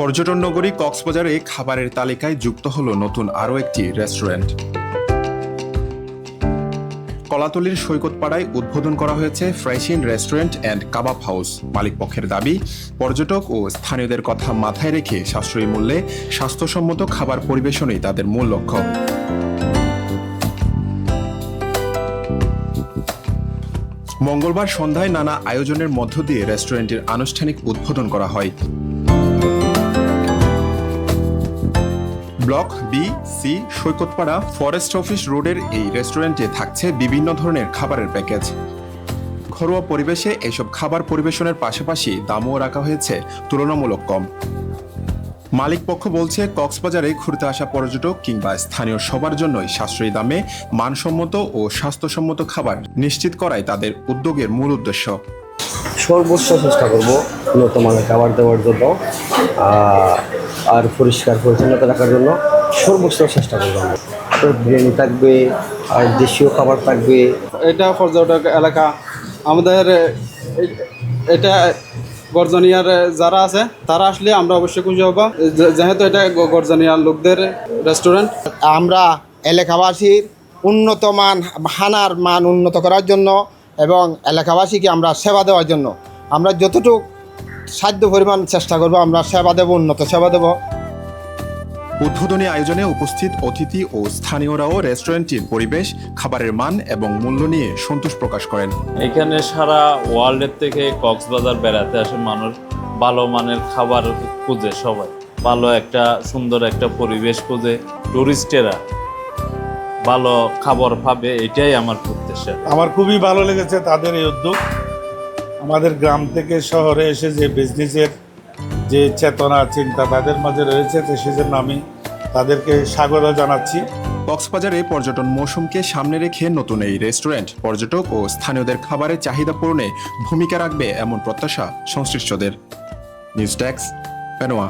পর্যটন নগরী কক্সবাজারে খাবারের তালিকায় যুক্ত হলো নতুন আরও একটি রেস্টুরেন্ট। কলাতলির সৈকতপাড়ায় উদ্বোধন করা হয়েছে ফ্রেশিন রেস্টুরেন্ট অ্যান্ড কাবাব হাউস। মালিকপক্ষের দাবি, পর্যটক ও স্থানীয়দের কথা মাথায় রেখে সাশ্রয়ী মূল্যে স্বাস্থ্যসম্মত খাবার পরিবেশনই তাদের মূল লক্ষ্য। মঙ্গলবার সন্ধ্যায় নানা আয়োজনের মধ্য দিয়ে রেস্টুরেন্টের আনুষ্ঠানিক উদ্বোধন করা হয়। Block B C Saikatpara forest office রোডের এই রেস্টুরেন্টে থাকছে বিভিন্ন ধরনের খাবারের প্যাকেজ। ঘরোয়া পরিবেশে এসব খাবার পরিবেশনের পাশাপাশি দামও রাখা হয়েছে তুলনামূলক কম। মালিকপক্ষ বলছে, কক্সবাজারে ঘুরতে আসা পর্যটক কিংবা স্থানীয় সবার জন্যই সাশ্রয়ী দামে মানসম্মত ও স্বাস্থ্যসম্মত খাবার নিশ্চিত করাই তাদের উদ্যোগের মূল উদ্দেশ্য। সর্বোচ্চ চেষ্টা করব উন্নত মানের খাবার দেওয়ার জন্য আর পরিষ্কার পরিচ্ছন্নতা রাখার জন্য সর্বোচ্চ চেষ্টা করবো। আপনার বিরিয়ানি থাকবে আর দেশীয় খাবার থাকবে। এটা পর্যটক এলাকা, আমাদের এটা গর্জনিয়ার যারা আছে তারা আসলে আমরা অবশ্যই খুশি হব, যেহেতু এটা গর্জনিয়ার লোকদের রেস্টুরেন্ট। আমরা এলাকাবাসীর উন্নত মান খানার মান উন্নত করার জন্য এবং এলাকাবাসীকে আমরা সেবা দেওয়ার জন্য আমরা যতটুকু সাধ্য পরিমাণ চেষ্টা করব, আমরা সেবা দেব, উন্নত সেবা দেব। উদ্বোধনী আয়োজনে উপস্থিত অতিথি ও স্থানীয়রাও রেস্টুরেন্টটির পরিবেশ, খাবারের মান এবং মূল্য নিয়ে সন্তোষ প্রকাশ করেন। এখানে সারা ওয়ার্ল্ডের থেকে কক্সবাজার বেড়াতে আসে মানুষ, ভালো মানের খাবার খুঁজে, সবাই ভালো একটা সুন্দর একটা পরিবেশ খুঁজে, টুরিস্টেরা ভালো খাবার পাবে, এটাই আমার উদ্দেশ্য। আমার খুবই ভালো লেগেছে তাদের এই উদ্যোগ। আমাদের গ্রাম থেকে শহরে এসে যে বিজনেসের যে চেতনা চিন্তা তাদের মাঝে রয়েছে, তো সেজন্য আমি তাদেরকে স্বাগত জানাচ্ছি। কক্সবাজারে পর্যটন মৌসুমকে সামনে রেখে নতুন এই রেস্টুরেন্ট পর্যটক ও স্থানীয়দের খাবারের চাহিদা পূরণে ভূমিকা রাখবে এমন প্রত্যাশা সংশ্লিষ্টদের। News desk, Penowa.